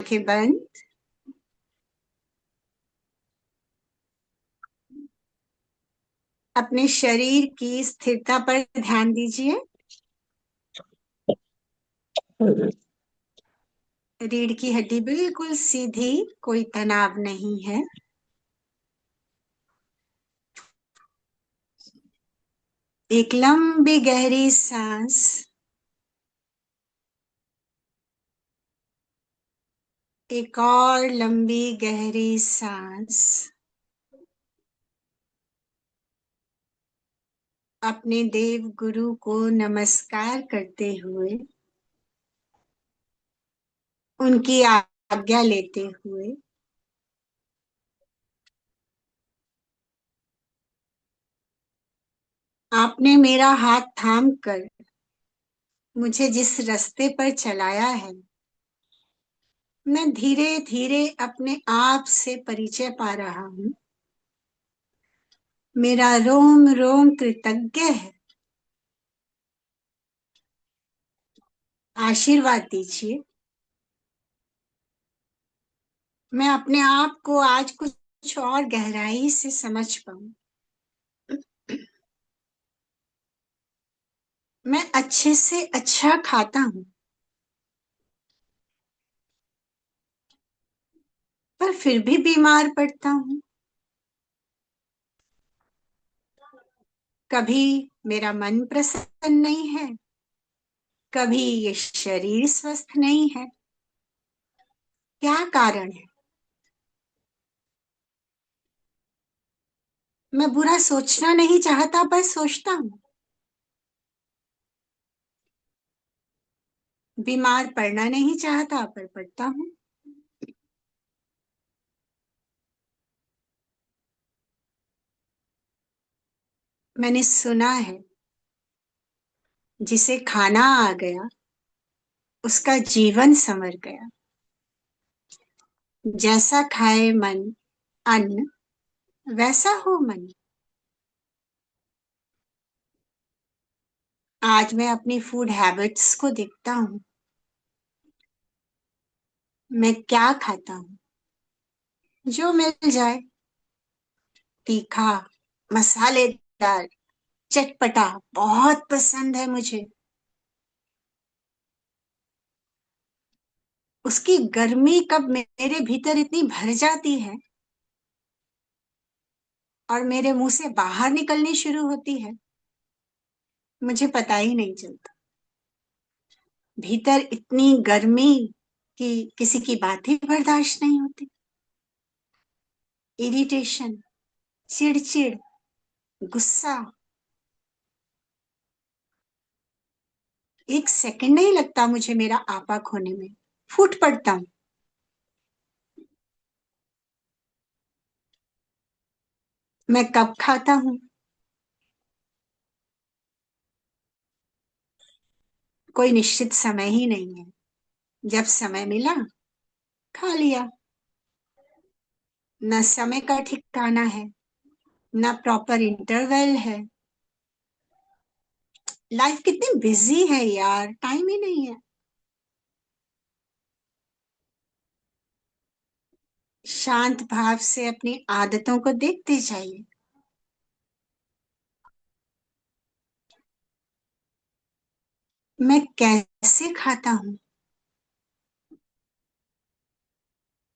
आंखें बंद। अपने शरीर की स्थिरता पर ध्यान दीजिए। रीढ़ की हड्डी बिल्कुल सीधी, कोई तनाव नहीं है। एक लंबी गहरी सांस। एक और लंबी गहरी सांस। अपने देव गुरु को नमस्कार करते हुए, उनकी आज्ञा लेते हुए, आपने मेरा हाथ थाम कर मुझे जिस रास्ते पर चलाया है, मैं धीरे धीरे अपने आप से परिचय पा रहा हूँ। मेरा रोम रोम कृतज्ञ है। आशीर्वाद दीजिए। मैं अपने आप को आज कुछ और गहराई से समझ पाऊं। मैं अच्छे से अच्छा खाता हूँ, पर फिर भी बीमार पड़ता हूँ। कभी मेरा मन प्रसन्न नहीं है, कभी ये शरीर स्वस्थ नहीं है। क्या कारण है? मैं बुरा सोचना नहीं चाहता, पर सोचता हूँ। बीमार पड़ना नहीं चाहता, पर पड़ता हूँ। मैंने सुना है, जिसे खाना आ गया उसका जीवन संवर गया। जैसा खाए मन अन्न, वैसा हो मन। आज मैं अपनी फूड हैबिट्स को देखता हूँ। मैं क्या खाता हूँ? जो मिल जाए। तीखा, मसालेदार, चटपटा बहुत पसंद है मुझे। उसकी गर्मी कब मेरे भीतर इतनी भर जाती है और मेरे मुंह से बाहर निकलनी शुरू होती है, मुझे पता ही नहीं चलता। भीतर इतनी गर्मी कि किसी की बात ही बर्दाश्त नहीं होती। इरिटेशन, चिड़चिड़, गुस्सा। एक सेकंड नहीं लगता मुझे मेरा आपा खोने में। फूट पड़ता हूँ। मैं कब खाता हूँ? कोई निश्चित समय ही नहीं है। जब समय मिला, खा लिया। न समय का ठिकाना है, न प्रॉपर इंटरवल है। लाइफ कितनी बिजी है यार, टाइम ही नहीं है। शांत भाव से अपनी आदतों को देखते जाइए। मैं कैसे खाता हूँ?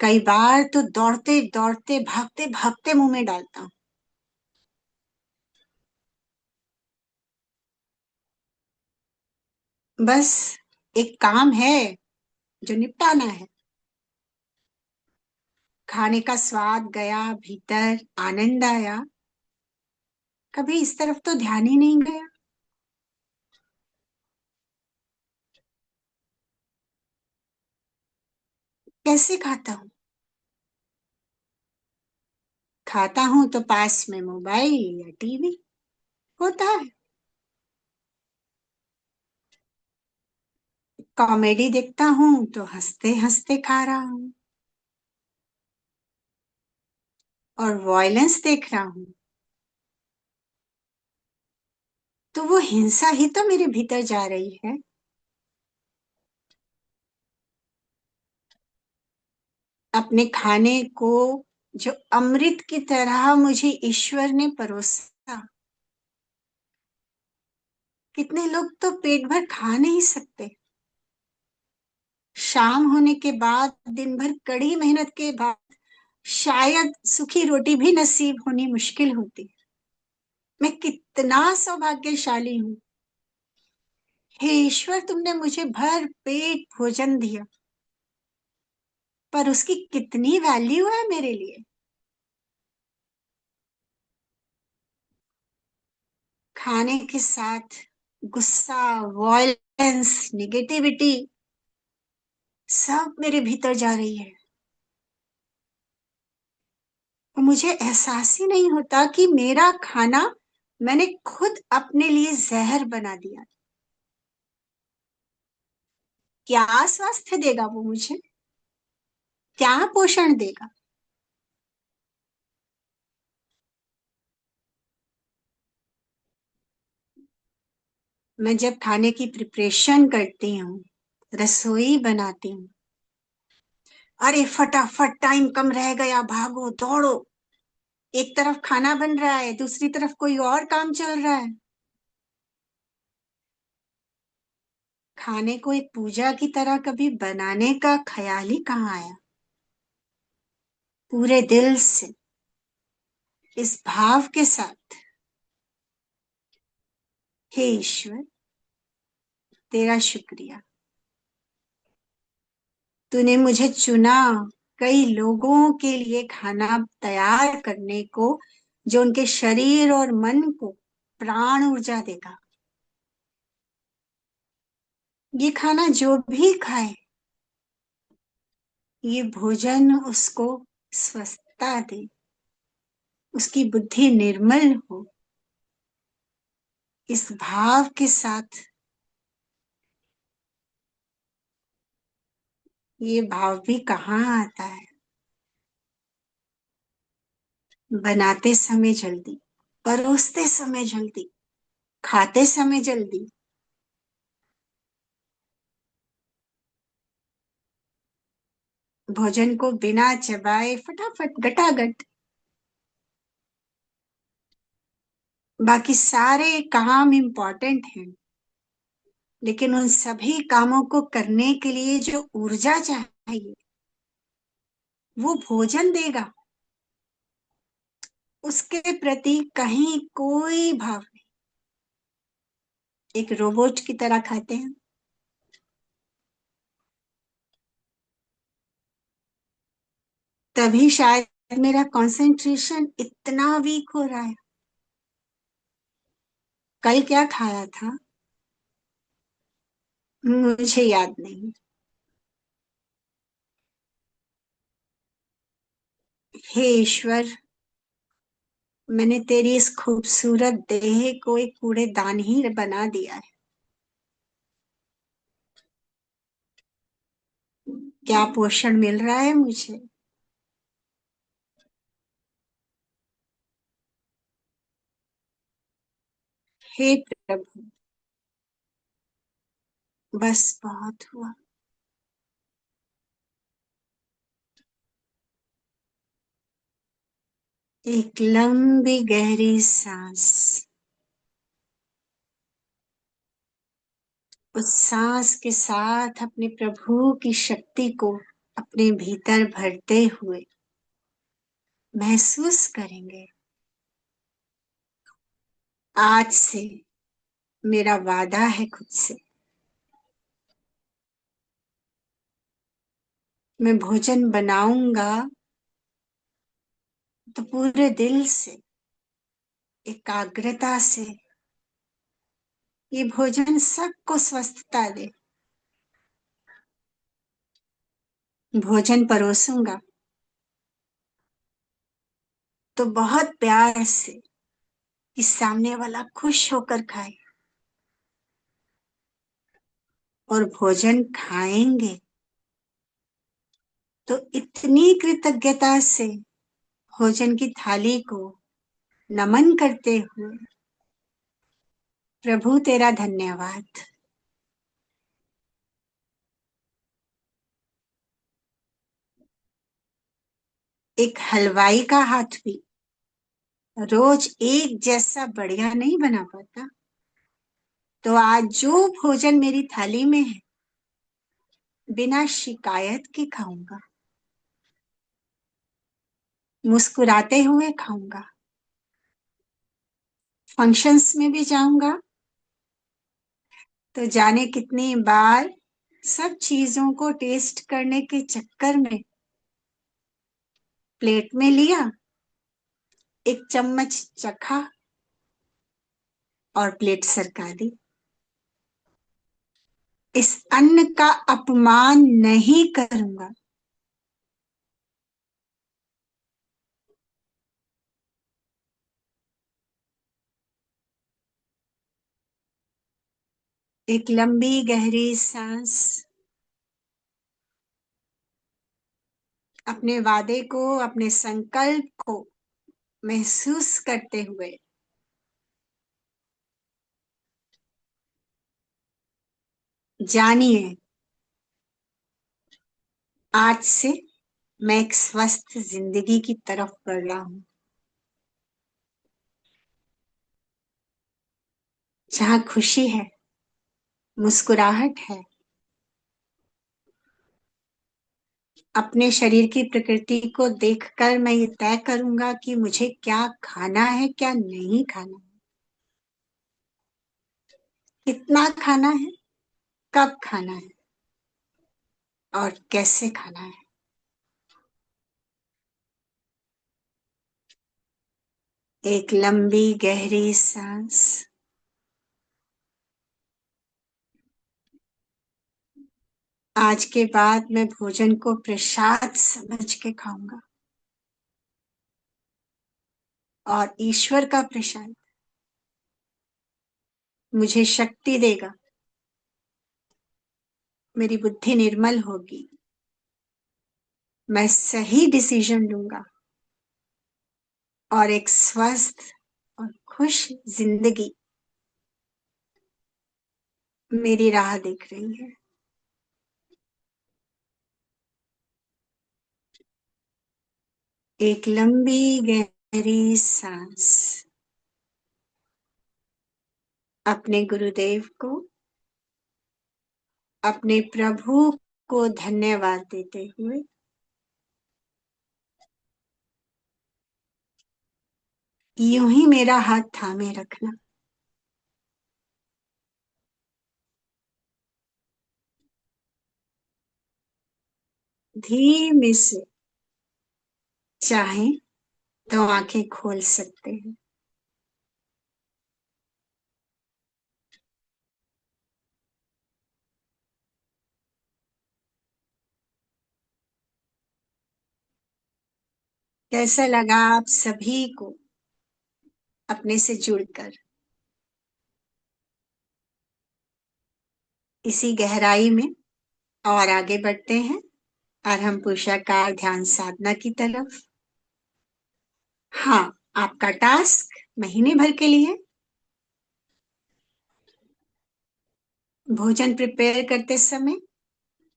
कई बार तो दौड़ते दौड़ते भागते भागते मुंह में डालता हूँ। बस एक काम है जो निपटाना है। खाने का स्वाद गया, भीतर आनंद आया। कभी इस तरफ तो ध्यान ही नहीं गया। कैसे खाता हूँ? खाता हूँ तो पास में मोबाइल या टीवी होता है। कॉमेडी देखता हूँ तो हंसते हंसते खा रहा हूँ, और वॉयलेंस देख रहा हूँ तो वो हिंसा ही तो मेरे भीतर जा रही है। अपने खाने को जो अमृत की तरह मुझे ईश्वर ने परोसा। कितने लोग तो पेट भर खा नहीं सकते। शाम होने के बाद, दिन भर कड़ी मेहनत के बाद, शायद सूखी रोटी भी नसीब होनी मुश्किल होती। मैं कितना सौभाग्यशाली हूँ। हे ईश्वर, तुमने मुझे भर पेट भोजन दिया, पर उसकी कितनी वैल्यू है मेरे लिए। खाने के साथ गुस्सा, वॉयलेंस, निगेटिविटी सब मेरे भीतर जा रही है। और मुझे एहसास ही नहीं होता कि मेरा खाना मैंने खुद अपने लिए जहर बना दिया। क्या स्वास्थ्य देगा वो मुझे? क्या पोषण देगा? मैं जब खाने की प्रिपरेशन करती हूँ, रसोई बनाती हूँ, अरे फटाफट, टाइम कम रह गया, भागो दौड़ो। एक तरफ खाना बन रहा है, दूसरी तरफ कोई और काम चल रहा है। खाने को एक पूजा की तरह कभी बनाने का ख्याल ही कहाँ आया। पूरे दिल से, इस भाव के साथ, हे ईश्वर, तेरा शुक्रिया। तूने मुझे चुना कई लोगों के लिए खाना तैयार करने को, जो उनके शरीर और मन को प्राण ऊर्जा देगा। ये खाना जो भी खाए, ये भोजन उसको स्वस्थता दे, उसकी बुद्धि निर्मल हो। इस भाव के साथ, ये भाव भी कहाँ आता है। बनाते समय जल्दी, परोसते समय जल्दी, खाते समय जल्दी, भोजन को बिना चबाए फटाफट गटागट। बाकी सारे काम इम्पोर्टेंट हैं, लेकिन उन सभी कामों को करने के लिए जो ऊर्जा चाहिए, वो भोजन देगा। उसके प्रति कहीं कोई भाव नहीं। एक रोबोट की तरह खाते हैं। तभी शायद मेरा कंसंट्रेशन इतना वीक हो रहा है। कल क्या खाया था मुझे याद नहीं। हे ईश्वर, मैंने तेरी इस खूबसूरत देह को एक कूड़ेदान ही बना दिया है। क्या पोषण मिल रहा है मुझे? हे प्रभु, बस बहुत हुआ। एक लंबी गहरी सांस। उस सांस के साथ अपने प्रभु की शक्ति को अपने भीतर भरते हुए महसूस करेंगे, आज से मेरा वादा है खुद से, मैं भोजन बनाऊंगा तो पूरे दिल से, एकाग्रता से। ये भोजन सबको स्वस्थता दे। भोजन परोसूंगा तो बहुत प्यार से, कि सामने वाला खुश होकर खाए। और भोजन खाएंगे तो इतनी कृतज्ञता से, भोजन की थाली को नमन करते हुए, प्रभु तेरा धन्यवाद। एक हलवाई का हाथ भी रोज एक जैसा बढ़िया नहीं बना पाता। तो आज जो भोजन मेरी थाली में है, बिना शिकायत के खाऊंगा, मुस्कुराते हुए खाऊंगा। फंक्शंस में भी जाऊंगा तो जाने कितनी बार सब चीजों को टेस्ट करने के चक्कर में प्लेट में लिया, एक चम्मच चखा और प्लेट सरका दी। इस अन्न का अपमान नहीं करूंगा। एक लंबी गहरी सांस अपने वादे को, अपने संकल्प को महसूस करते हुए जानिए, आज से मैं एक स्वस्थ जिंदगी की तरफ बढ़ रहा हूं, जहां खुशी है, मुस्कुराहट है। अपने शरीर की प्रकृति को देखकर मैं ये तय करूंगा कि मुझे क्या खाना है, क्या नहीं खाना है, कितना खाना है, कब खाना है और कैसे खाना है। एक लंबी गहरी सांस। आज के बाद मैं भोजन को प्रसाद समझ के खाऊंगा, और ईश्वर का प्रसाद मुझे शक्ति देगा। मेरी बुद्धि निर्मल होगी, मैं सही डिसीजन लूंगा और एक स्वस्थ और खुश जिंदगी मेरी राह देख रही है। एक लंबी गहरी सांस अपने गुरुदेव को, अपने प्रभु को धन्यवाद देते हुए यूं ही मेरा हाथ थामे रखना। धीमे से चाहें तो आंखें खोल सकते हैं। कैसा लगा आप सभी को अपने से जुड़कर? इसी गहराई में और आगे बढ़ते हैं, और हम पुरुषाकार ध्यान साधना की तरफ। हाँ, आपका टास्क महीने भर के लिए, भोजन प्रिपेयर करते समय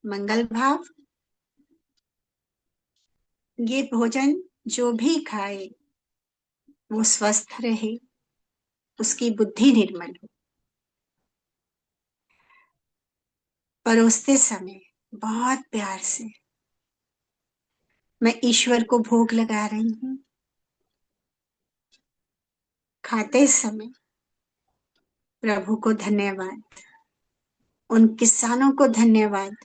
मंगल भाव। ये भोजन जो भी खाए वो स्वस्थ रहे, उसकी बुद्धि निर्मल हो। परोसते समय बहुत प्यार से मैं ईश्वर को भोग लगा रही हूँ। खाते समय प्रभु को धन्यवाद, उन किसानों को धन्यवाद,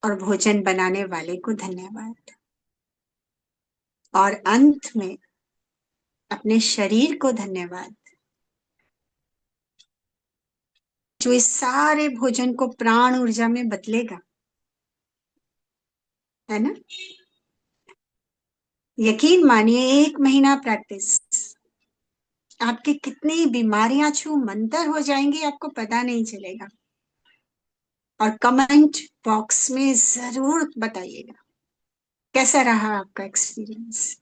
और भोजन बनाने वाले को धन्यवाद। और अंत में अपने शरीर को धन्यवाद, जो इस सारे भोजन को प्राण ऊर्जा में बदलेगा, है ना? यकीन मानिए, 1 महीना प्रैक्टिस, आपकी कितनी बीमारियां छू मंतर हो जाएंगी, आपको पता नहीं चलेगा। और कमेंट बॉक्स में जरूर बताइएगा कैसा रहा आपका एक्सपीरियंस।